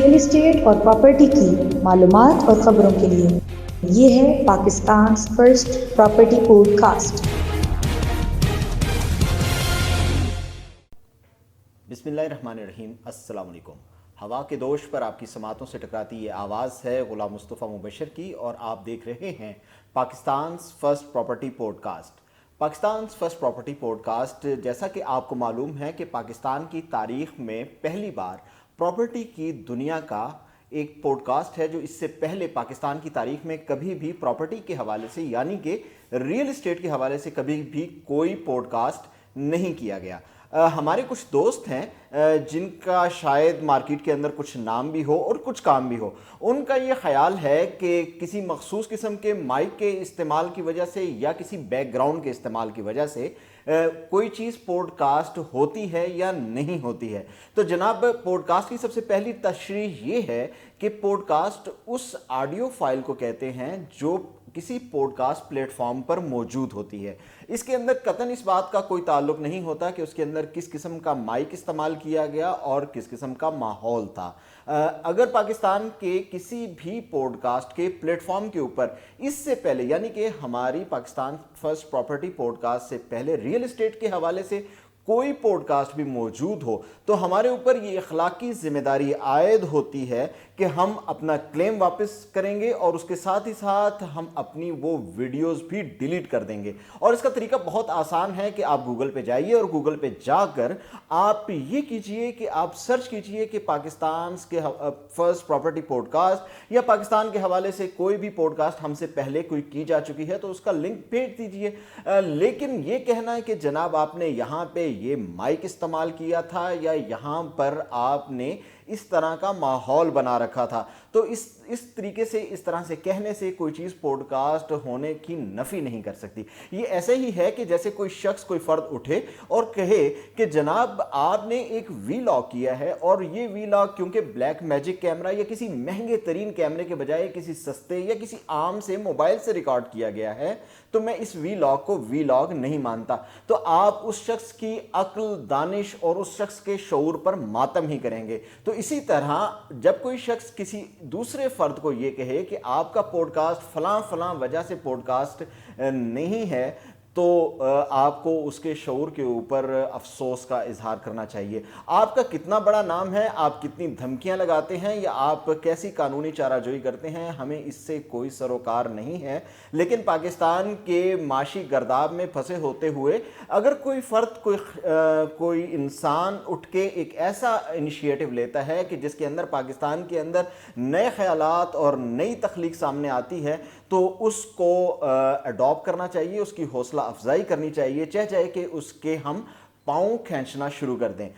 Real estate اور property کی معلومات اور خبروں کے لیے یہ ہے Pakistan first property podcast. بسم اللہ الرحمن الرحیم۔ السلام علیکم۔ ہوا کے دوش پر آپ کی سماعتوں سے ٹکراتی یہ آواز ہے غلام مصطفیٰ مبشر کی، اور آپ دیکھ رہے ہیں Pakistan first property podcast. Pakistan first property podcast, جیسا کہ آپ کو معلوم ہے کہ پاکستان کی تاریخ میں پہلی بار پراپرٹی کی دنیا کا ایک پوڈ کاسٹ ہے جو اس سے پہلے پاکستان کی تاریخ میں کبھی بھی پراپرٹی کے حوالے سے، یعنی کہ ریئل اسٹیٹ کے حوالے سے کبھی بھی کوئی پوڈ کاسٹ نہیں کیا گیا۔ ہمارے کچھ دوست ہیں جن کا شاید مارکیٹ کے اندر کچھ نام بھی ہو اور کچھ کام بھی ہو، ان کا یہ خیال ہے کہ کسی مخصوص قسم کے مائک کے استعمال کی وجہ سے یا کسی بیک گراؤنڈ کے استعمال کی وجہ سے کوئی چیز پوڈ کاسٹ ہوتی ہے یا نہیں ہوتی ہے۔ تو جناب، پوڈ کاسٹ کی سب سے پہلی تشریح یہ ہے کہ پوڈ کاسٹ اس آڈیو فائل کو کہتے ہیں جو کسی پوڈ کاسٹ پلیٹ فارم پر موجود ہوتی ہے۔ اس کے اندر قطعاً اس بات کا کوئی تعلق نہیں ہوتا کہ اس کے اندر کس قسم کا مائک استعمال کیا گیا اور کس قسم کا ماحول تھا۔ اگر پاکستان کے کسی بھی پوڈ کاسٹ کے پلیٹ فارم کے اوپر اس سے پہلے، یعنی کہ ہماری Pakistan first property podcast سے پہلے ریئل اسٹیٹ کے حوالے سے کوئی پوڈ کاسٹ بھی موجود ہو، تو ہمارے اوپر یہ اخلاقی ذمہ داری عائد ہوتی ہے کہ ہم اپنا کلیم واپس کریں گے اور اس کے ساتھ ہی ساتھ ہم اپنی وہ ویڈیوز بھی ڈیلیٹ کر دیں گے۔ اور اس کا طریقہ بہت آسان ہے کہ آپ گوگل پہ جائیے اور گوگل پہ جا کر آپ یہ کیجئے کہ آپ سرچ کیجئے کہ پاکستان کے فرسٹ پراپرٹی پوڈ کاسٹ یا پاکستان کے حوالے سے کوئی بھی پوڈ کاسٹ ہم سے پہلے کوئی کی جا چکی ہے تو اس کا لنک بھیج دیجئے۔ لیکن یہ کہنا ہے کہ جناب آپ نے یہاں پہ یہ مائک استعمال کیا تھا یا یہاں پر آپ نے اس طرح کا ماحول بنا رکھا تھا، تو اس طریقے سے، اس طرح سے کہنے سے کوئی چیز پوڈ کاسٹ ہونے کی نفی نہیں کر سکتی۔ یہ ایسے ہی ہے کہ جیسے کوئی شخص، کوئی فرد اٹھے اور کہے کہ جناب آپ نے ایک وی لاگ کیا ہے اور یہ وی لاگ کیونکہ بلیک میجک کیمرہ یا کسی مہنگے ترین کیمرے کے بجائے کسی سستے یا کسی عام سے موبائل سے ریکارڈ کیا گیا ہے تو میں اس وی لاگ کو وی لاگ نہیں مانتا، تو آپ اس شخص کی عقل، دانش اور اس شخص کے شعور پر ماتم ہی کریں گے۔ تو اسی طرح جب کوئی شخص کسی دوسرے فرد کو یہ کہے کہ آپ کا پوڈ کاسٹ فلاں فلاں وجہ سے پوڈ کاسٹ نہیں ہے، تو آپ کو اس کے شعور کے اوپر افسوس کا اظہار کرنا چاہیے۔ آپ کا کتنا بڑا نام ہے، آپ کتنی دھمکیاں لگاتے ہیں یا آپ کیسی قانونی چارہ جوئی کرتے ہیں، ہمیں اس سے کوئی سروکار نہیں ہے، لیکن پاکستان کے معاشی گرداب میں پھنسے ہوتے ہوئے اگر کوئی فرد، کوئی انسان اٹھ کے ایک ایسا انیشیٹو لیتا ہے کہ جس کے اندر پاکستان کے اندر نئے خیالات اور نئی تخلیق سامنے آتی ہے، تو اس کو اڈاپٹ کرنا چاہیے، اس کی حوصلہ افزائی کرنی چاہیے، چاہے کہ اس کے ہم پاؤں کھینچنا شروع کر دیں۔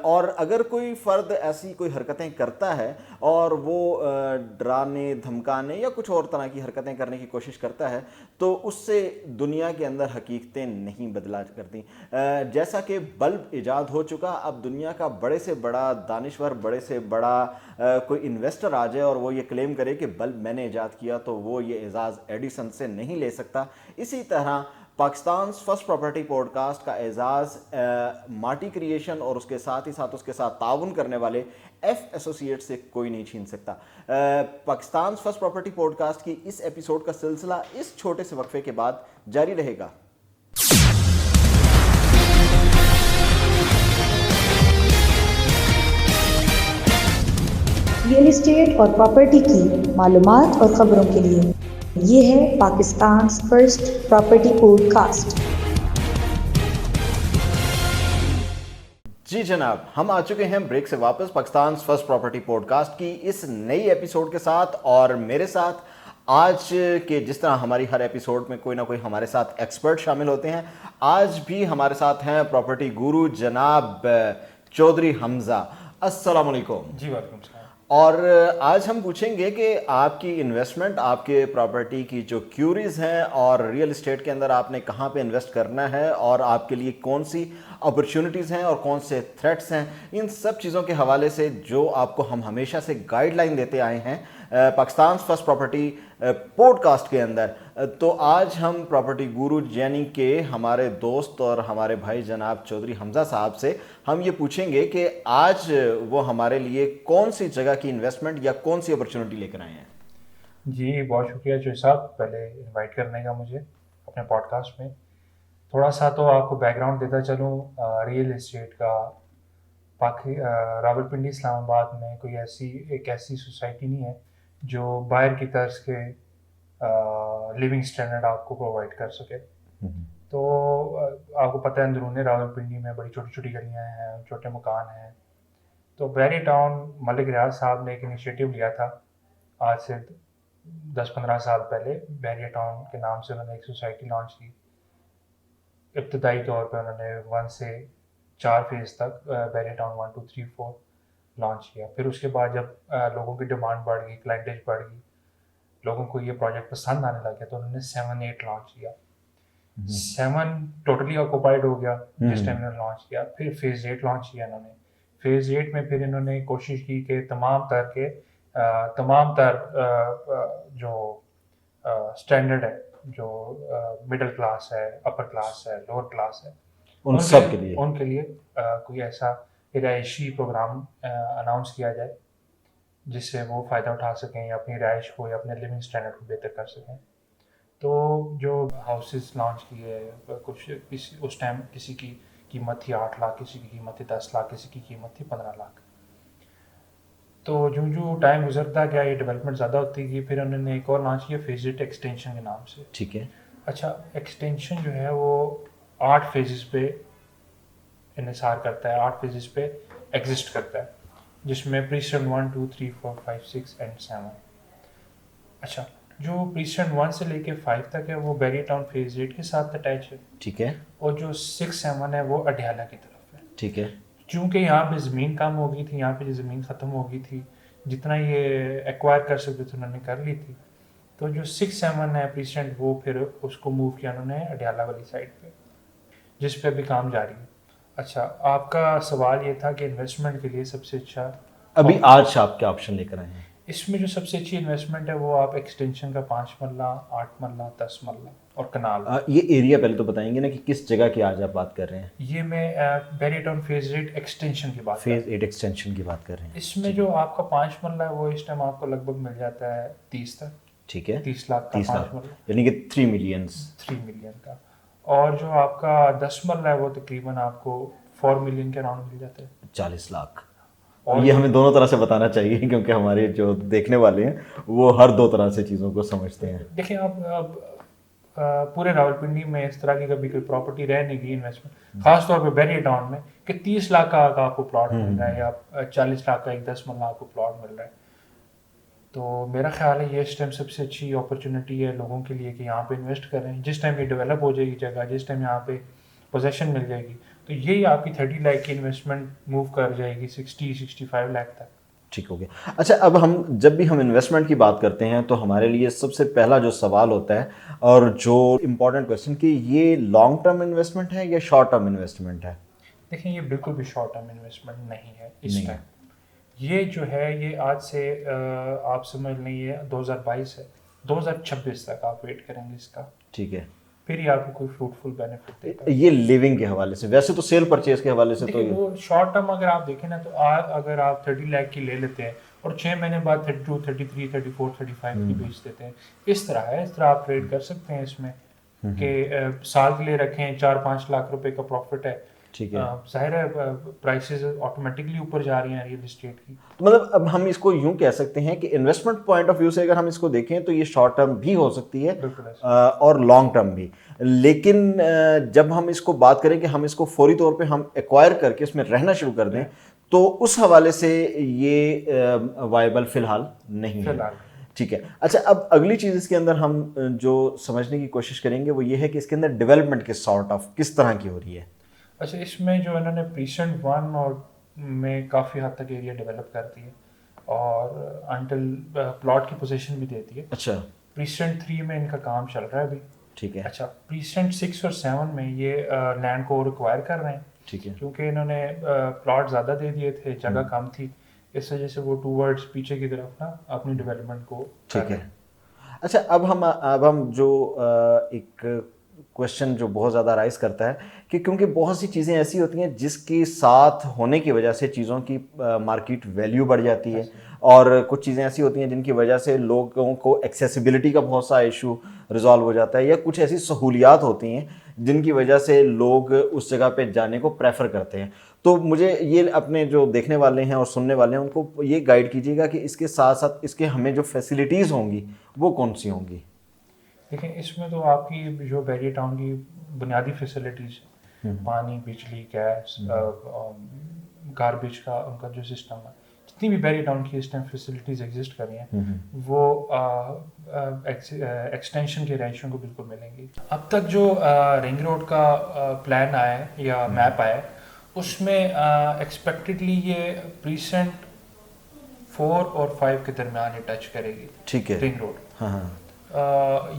اور اگر کوئی فرد ایسی کوئی حرکتیں کرتا ہے اور وہ ڈرانے، دھمکانے یا کچھ اور طرح کی حرکتیں کرنے کی کوشش کرتا ہے تو اس سے دنیا کے اندر حقیقتیں نہیں بدلا کرتی۔ جیسا کہ بلب ایجاد ہو چکا، اب دنیا کا بڑے سے بڑا دانشور، بڑے سے بڑا کوئی انویسٹر آ جائے اور وہ یہ کلیم کرے کہ بلب میں نے ایجاد کیا، تو وہ یہ اعزاز ایڈیسن سے نہیں لے سکتا۔ اسی طرح Pakistan first property podcast کا اعزاز مارٹی کریشن اور اس کے ساتھ ہی ساتھ اس کے ساتھ تعاون کرنے والے ایف ایسوسیٹ سے کوئی نہیں چھین سکتا۔ Pakistan first property podcast کی اس ایپیسوڈ کا سلسلہ اس چھوٹے سے وقفے کے بعد جاری رہے گا۔ ریئل اسٹیٹ اور پراپرٹی کی معلومات اور خبروں کے لیے یہ ہے Pakistan first property podcast. جی جناب، ہم آ چکے ہیں بریک سے واپس Pakistan first property podcast کی اس نئی ایپیسوڈ کے ساتھ، اور میرے ساتھ آج کے جس طرح ہماری ہر ایپیسوڈ میں کوئی نہ کوئی ہمارے ساتھ ایکسپرٹ شامل ہوتے ہیں، آج بھی ہمارے ساتھ ہیں پراپرٹی گورو جناب چودھری حمزہ۔ السلام علیکم۔ جی وعلیکم السلام۔ اور آج ہم پوچھیں گے کہ آپ کی انویسٹمنٹ، آپ کے پراپرٹی کی جو کیوریز ہیں اور ریئل اسٹیٹ کے اندر آپ نے کہاں پہ انویسٹ کرنا ہے اور آپ کے لیے کون سی اپرچونٹیز ہیں اور کون سے تھریٹس ہیں، ان سب چیزوں کے حوالے سے جو آپ کو ہم ہمیشہ سے گائیڈ لائن دیتے آئے ہیں Pakistan first property podcast کے اندر۔ تو آج ہم پراپرٹی گورو یعنی کہ ہمارے دوست اور ہمارے بھائی جناب چودھری حمزہ صاحب سے ہم یہ پوچھیں گے کہ آج وہ ہمارے لیے کون سی جگہ کی انویسٹمنٹ یا کون سی اپرچونٹی لے کر آئے ہیں. جی بہت شکریہ جو صاحب پہلے انوائٹ کرنے کا مجھے اپنے پوڈ کاسٹ میں. تھوڑا سا تو آپ کو بیک گراؤنڈ دیتا چلوں ریئل اسٹیٹ کا. راولپنڈی اسلام آباد میں کوئی ایسی سوسائٹی نہیں ہے جو باہر کی طرز کے لیونگ اسٹینڈرڈ آپ کو پرووائڈ کر سکے. تو آپ کو پتہ ہے اندرون راولپنڈی میں بڑی چھوٹی چھوٹی گلیاں ہیں, چھوٹے مکان ہیں. تو بیری ٹاؤن ملک ریاض صاحب نے ایک انیشیٹو لیا تھا آج سے 10-15 سال پہلے. بیری ٹاؤن کے نام سے انہوں نے ایک سوسائٹی لانچ کی. ابتدائی طور پہ انہوں نے 1 سے 4 فیز تک بیری ٹاؤن 1 2 3 4 لانچ کیا. پھر اس کے بعد جب لوگوں کی ڈیمانڈ بڑھ گئی, کلائنٹیج بڑھ گئی, لوگوں کو یہ پروجیکٹ پسند آنے لگا تو انہوں نے 7-8 لانچ کیا. 7 ٹوٹلی آکوپائڈ ہو گیا جس ٹائم انہوں نے لانچ کیا. پھر فیز 8 لانچ کیا انہوں نے. فیز 8 میں پھر انہوں نے کوشش کی کہ تمام تر جو اسٹینڈرڈ ہے, جو مڈل کلاس ہے, اپر کلاس ہے, لوور کلاس ہے, ان کے لیے کوئی ایسا رہائشی پروگرام اناؤنس کیا جائے جس سے وہ فائدہ اٹھا سکیں یا اپنی رہائش کو یا اپنے لیونگ اسٹینڈرڈ کو بہتر کر سکیں. تو جو ہاؤسز لانچ کیے کچھ اس ٹائم کسی کی قیمت تھی 8 لاکھ, کسی کی قیمت تھی 10 لاکھ, کسی کی قیمت تھی 15 لاکھ. تو جو ٹائم گزرتا گیا یہ ڈیولپمنٹ زیادہ ہوتی گئی. پھر انہوں نے ایک اور لانچ کیا فیز 8 ایکسٹینشن کے نام سے. ٹھیک ہے. اچھا, ایکسٹینشن جو ہے وہ 8 فیزز پہ انحصار کرتا ہے, 8 فیزز پہ ایگزسٹ کرتا ہے, جس میں پریسٹنٹ 1 2 3 4 5 6 اینڈ 7. اچھا, جو پریسٹنٹ 1 سے لے کے 5 تک ہے وہ بیری ٹاؤن فیز 8 کے ساتھ اٹیچ ہے. ٹھیک ہے. اور جو 6 7 ہے وہ اڈیالہ کی طرف ہے. ٹھیک ہے. چونکہ یہاں پہ زمین کم ہو گئی تھی, یہاں پہ جو زمین ختم ہو گئی تھی, جتنا یہ ایکوائر کر سکتے تھے انہوں نے کر لی تھی. تو جو 6 7 ہے پریسٹنٹ وہ پھر اس کو موو کیا انہوں نے اڈیالہ والی سائڈ پہ, جس پہ بھی کام جاری ہے. اچھا, آپ کا سوال یہ تھا کہ انویسٹمنٹ کے لیے سب سے اچھا ابھی آج آپ کیا آپشن لے کر آئے ہیں؟ اس میں جو سب سے اچھی انویسٹمنٹ ہے وہ آپ ایکسٹینشن کا 5 مرلہ 8 مرلہ 10 مرلہ اور کنال. یہ ایریا پہلے تو بتائیں گے نا کہ کس جگہ کی آج آپ بات کر رہے ہیں؟ یہ میں بیری ٹاؤن فیز 8 ایکسٹینشن کی بات فیز 8 ایکسٹینشن کی بات کر رہے ہیں. اس میں جو آپ کا 5 مرلہ ہے وہ اس ٹائم آپ کو لگ بھگ مل جاتا ہے 30 تک. ٹھیک ہے. 30 لاکھ کا 5 مرلہ, یعنی کہ 3 ملین کا. اور جو آپ کا 10 مرلہ ہے وہ تقریباً آپ کو 4 ملین کے اراؤنڈ مل جاتا ہے, 40 لاکھ. اور یہ ہمیں دونوں طرح سے بتانا چاہیے کیونکہ ہمارے جو دیکھنے والے ہیں وہ ہر دو طرح سے چیزوں کو سمجھتے ہیں. دیکھیں اب پورے راولپنڈی میں اس طرح کی کبھی کوئی پراپرٹی رہ نہیں گئی انویسٹمنٹ, خاص طور پہ بیری ٹاؤن میں, کہ 30 لاکھ کا آپ کو پلاٹ مل رہا ہے یا 40 لاکھ کا ایک 10 مرلہ آپ کو پلاٹ مل رہا ہے. تو میرا خیال ہے یہ اس ٹائم سب سے اچھی اپرچونیٹی ہے لوگوں کے لیے کہ یہاں پہ انویسٹ کریں. جس ٹائم یہ ڈیولپ ہو جائے گی جگہ, جس ٹائم یہاں پہ پوزیشن مل جائے گی, تو یہی آپ کی 30 لاکھ کی انویسٹمنٹ موو کر جائے گی 60-65 لاکھ تک. ٹھیک ہو گیا. اچھا, اب جب بھی ہم انویسٹمنٹ کی بات کرتے ہیں تو ہمارے لیے سب سے پہلا جو سوال ہوتا ہے اور جو امپورٹنٹ کویسچن کہ یہ لانگ ٹرم انویسٹمنٹ ہے یا شارٹ ٹرم انویسٹمنٹ ہے؟ دیکھیں یہ بالکل بھی شارٹ ٹرم انویسٹمنٹ نہیں ہے اس ٹائم. یہ جو ہے یہ آج سے آپ سمجھ لیں یہ 2022 ہے, 2026 تک آپ ویٹ کریں گے اس کا. ٹھیک ہے. پھر یہ آپ کو کوئی فروٹفل بینیفٹ دے گا. یہ لیونگ کے حوالے سے, ویسے تو سیل پرچیز کے حوالے سے تو وہ شارٹ ٹرم اگر آپ دیکھیں نا تو اگر آپ 30 لاکھ کی لے لیتے ہیں اور 6 مہینے بعد 32 33 34 35 کی بیچ دیتے ہیں, اس طرح ہے. اس طرح آپ ٹریڈ کر سکتے ہیں اس میں کہ سال کے لیے رکھیں 4-5 لاکھ روپے کا پروفٹ ہے. ٹھیک ہے. ظاہر ہے پرائسز آٹومیٹکلی اوپر جا رہی ہیں ریئل اسٹیٹ کی. مطلب اب ہم اس کو یوں کہہ سکتے ہیں کہ انویسٹمنٹ پوائنٹ آف ویو سے اگر ہم اس کو دیکھیں تو یہ شارٹ ٹرم بھی ہو سکتی ہے اور لانگ ٹرم بھی. لیکن جب ہم اس کو بات کریں کہ ہم اس کو فوری طور پہ ہم ایکوائر کر کے اس میں رہنا شروع کر دیں تو اس حوالے سے یہ وائبل فی الحال نہیں ہے. ٹھیک ہے. اچھا, اب اگلی چیز اس کے اندر ہم جو سمجھنے کی کوشش کریں گے وہ یہ ہے کہ اس کے اندر ڈیولپمنٹ کس طرح کی ہو رہی ہے. اچھا, اس میں جو انہوں نے پریسنٹ 1 اور میں کافی حد تک ایریا ڈیولپ کرتی ہے اور انٹل پلاٹ کی پوزیشن بھی دیتی ہے. اچھا, پریسنٹ 3 میں ان کا کام چل رہا ہے ابھی. ٹھیک ہے. اچھا, پریسنٹ 6 اور 7 میں یہ لینڈ کو ریکوائر کر رہے ہیں. ٹھیک ہے. کیونکہ انہوں نے پلاٹ زیادہ دے دیے تھے, جگہ کم تھی, اس وجہ سے وہ ٹو ورڈز پیچھے کی طرف نا اپنی ڈیولپمنٹ کو. ٹھیک ہے. اچھا اب ہم جو ایک کوشچن جو بہت زیادہ رائز کرتا ہے کہ کیونکہ بہت سی چیزیں ایسی ہوتی ہیں جس کی ساتھ ہونے کی وجہ سے چیزوں کی مارکیٹ ویلیو بڑھ جاتی ہے، اور کچھ چیزیں ایسی ہوتی ہیں جن کی وجہ سے لوگوں کو ایکسیسیبلٹی کا بہت سا ایشو ریزالو ہو جاتا ہے، یا کچھ ایسی سہولیات ہوتی ہیں جن کی وجہ سے لوگ اس جگہ پہ جانے کو پریفر کرتے ہیں. تو مجھے یہ اپنے جو دیکھنے والے ہیں اور سننے والے ہیں ان کو یہ گائیڈ کیجیے گا کہ اس کے ساتھ ساتھ اس کے ہمیں جو فیسلٹیز ہوں گی وہ کون سی ہوں گی؟ دیکھیں اس میں تو آپ کی جو بیریئر ٹاؤن کی بنیادی فیسلٹیز، پانی، بجلی، گیس، گاربیج کا ان کا جو سسٹم ہے، جتنی بھی بیریئر ٹاؤن کی اس ٹائم فیسلٹیز ایگزسٹ کر رہی ہیں وہ ایکسٹینشن کے رہائشیوں کو بالکل ملیں گی. اب تک جو رنگ روڈ کا پلان آیا ہے یا میپ آیا ہے اس میں ایکسپیکٹڈلی یہ پریسنٹ 4 اور 5 کے درمیان یہ ٹچ کرے گی. ٹھیک ہے. رنگ روڈ ہاں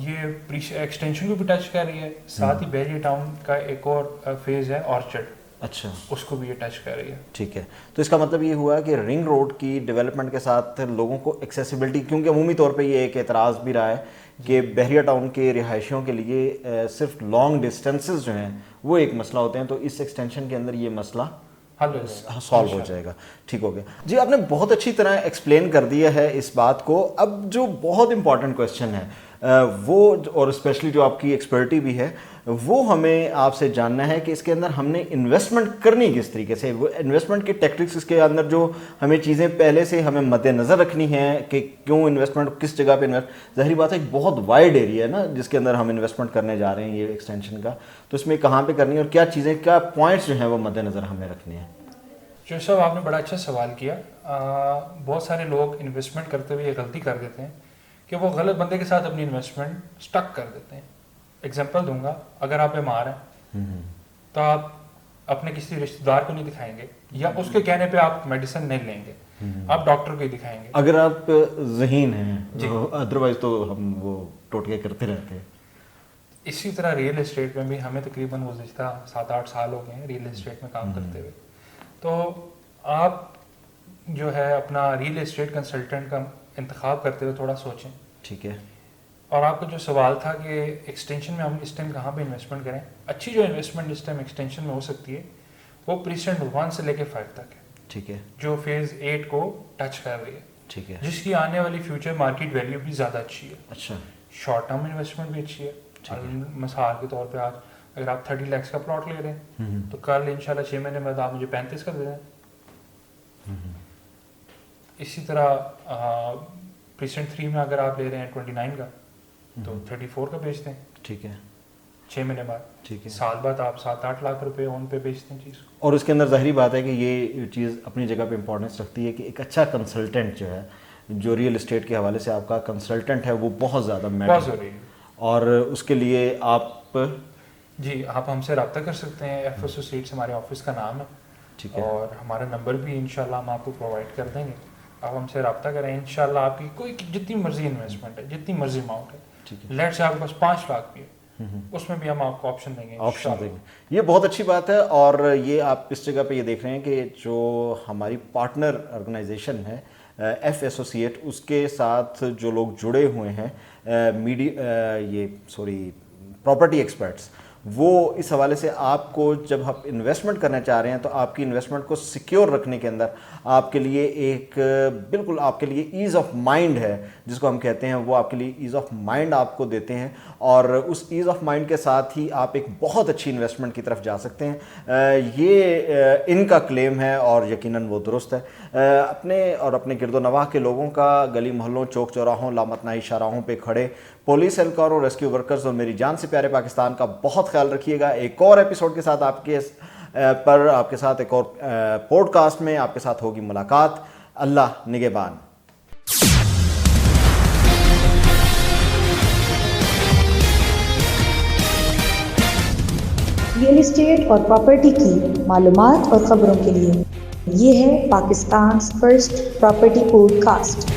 یہ ایکسٹینشن کو بھی ٹچ کر رہی ہے، ساتھ ہی بیریئر ٹاؤن کا ایک اور فیز ہے آرچرڈ، اچھا اس کو بھی یہ ٹچ کر رہی ہے. ٹھیک ہے. تو اس کا مطلب یہ ہوا کہ رنگ روڈ کی ڈیولپمنٹ کے ساتھ لوگوں کو ایکسیسیبلٹی، کیونکہ عمومی طور پہ یہ ایک اعتراض بھی رہا ہے کہ بحریہ ٹاؤن کے رہائشیوں کے لیے صرف لانگ ڈسٹینسز جو ہیں وہ ایک مسئلہ ہوتے ہیں، تو اس ایکسٹینشن کے اندر یہ مسئلہ سالو ہو جائے گا. ٹھیک ہو گیا جی، آپ نے بہت اچھی طرح ایکسپلین کر دیا ہے اس بات کو. اب جو بہت امپورٹنٹ کویشچن ہے وہ، اور اسپیشلی جو آپ کی ایکسپرٹی بھی ہے، وہ ہمیں آپ سے جاننا ہے کہ اس کے اندر ہم نے انویسٹمنٹ کرنی کس طریقے سے، وہ انویسٹمنٹ کے ٹیکٹکس، اس کے اندر جو ہمیں چیزیں پہلے سے ہمیں مد نظر رکھنی ہیں کہ کیوں انویسٹمنٹ، کس جگہ پہ انویسٹ. ظاہری بات ہے ایک بہت وائڈ ایریا ہے نا جس کے اندر ہم انویسٹمنٹ کرنے جا رہے ہیں یہ ایکسٹینشن کا، تو اس میں کہاں پہ کرنی ہے اور کیا چیزیں، کیا پوائنٹس جو ہیں وہ مد نظر ہمیں رکھنے ہیں؟ جو صاحب آپ نے بڑا اچھا سوال کیا. بہت سارے لوگ انویسٹمنٹ کرتے ہوئے یہ غلطی کر دیتے ہیں کہ وہ غلط بندے کے ساتھ اپنی انویسٹمنٹ سٹک کر دیتے ہیں. ایگزامپل دوں گا، اگر آپ بیمار ہیں تو آپ اپنے کسی رشتہ دار کو نہیں دکھائیں گے، یا اس کے کہنے پہ آپ میڈیسن نہیں لیں گے، آپ ڈاکٹر کو ہی دکھائیں گے اگر آپ ذہین ہیں. ادروائز تو ہم وہ ٹوٹکے کرتے رہتے ہیں. اسی طرح ریئل اسٹیٹ میں بھی ہمیں تقریباً گزشتہ 7-8 سال ہو گئے ہیں ریئل اسٹیٹ میں کام کرتے ہوئے. تو آپ جو ہے اپنا ریئل اسٹیٹ کنسلٹنٹ کا انتخاب کرتے ہوئے تھوڑا سوچیں. ٹھیک ہے. اور آپ کا جو سوال تھا کہ ایکسٹینشن میں ہم اس ٹائم کہاں پہ انویسٹمنٹ کریں، اچھی جو انویسٹمنٹ اس ٹائم ایکسٹینشن میں ہو سکتی ہے وہ پریسنٹ 1 سے لے کے 5 تک ہے. ٹھیک ہے. جو فیز 8 کو ٹچ کر رہی ہے. ٹھیک ہے. جس کی آنے والی فیوچر مارکیٹ ویلیو بھی زیادہ اچھی ہے. اچھا. شارٹ ٹرم انویسٹمنٹ بھی اچھی ہے. مثال کے طور پہ آج اگر آپ 30 لاکھ کا پلاٹ لے رہے ہیں تو کل انشاءاللہ 6 مہینے بعد آپ مجھے 35 کا دے دیں. اسی طرح پریسنٹ 3 میں اگر آپ لے رہے ہیں 29 کا تو 34 کا بیچتے ہیں. ٹھیک ہے. 6 مہینے بعد. ٹھیک ہے. سال بعد آپ 7-8 لاکھ روپے اون پہ بیچتے ہیں چیز. اور اس کے اندر ظاہری بات ہے کہ یہ چیز اپنی جگہ پہ امپورٹنس رکھتی ہے کہ ایک اچھا کنسلٹنٹ جو ہے، جو ریئل اسٹیٹ کے حوالے سے آپ کا کنسلٹنٹ ہے، وہ بہت زیادہ میٹر ضروری ہے. اور اس کے لیے آپ جی آپ ہم سے رابطہ کر سکتے ہیں. ایف ایسوسیٹس ہمارے آفس کا نام ہے. ٹھیک ہے. اور ہمارا نمبر بھی انشاءاللہ ہم آپ کو پرووائڈ کر دیں گے. آپ ہم سے رابطہ کریں، انشاءاللہ آپ کی کوئی جتنی مرضی انویسٹمنٹ ہے، جتنی مرضی اماؤنٹ ہے، لیٹ سے آپ کے پاس 5 لاکھ بھی ہے، اس میں بھی ہم آپ کو آپشن دیں گے. آپشن دیں گے. یہ بہت اچھی بات ہے. اور یہ آپ اس جگہ پہ یہ دیکھ رہے ہیں کہ جو ہماری پارٹنر آرگنائزیشن ہے ایف ایسوسیٹ، اس کے ساتھ جو لوگ جڑے ہوئے ہیں پراپرٹی ایکسپرٹس، وہ اس حوالے سے آپ کو جب آپ انویسٹمنٹ کرنا چاہ رہے ہیں تو آپ کی انویسٹمنٹ کو سیکیور رکھنے کے اندر آپ کے لیے ایک بالکل آپ کے لیے ایز آف مائنڈ ہے جس کو ہم کہتے ہیں، وہ آپ کے لیے ایز آف مائنڈ آپ کو دیتے ہیں. اور اس ایز آف مائنڈ کے ساتھ ہی آپ ایک بہت اچھی انویسٹمنٹ کی طرف جا سکتے ہیں. یہ ان کا کلیم ہے اور یقیناً وہ درست ہے. اپنے اور اپنے گرد و نواح کے لوگوں کا گلی محلوں، چوک چوراہوں، لامتناہی شاہراہوں پہ کھڑے پولیس اہلکاروں، ریسکیو ورکرز اور میری جان سے پیارے پاکستان کا بہت خیال رکھیے گا. ایک اور ایپیسوڈ کے ساتھ آپ کے ساتھ ایک اور پوڈ کاسٹ میں آپ کے ساتھ ہوگی ملاقات. اللہ نگہبان. ریئل اسٹیٹ اور پراپرٹی کی معلومات اور خبروں کے لیے یہ ہے Pakistan first property pod cost.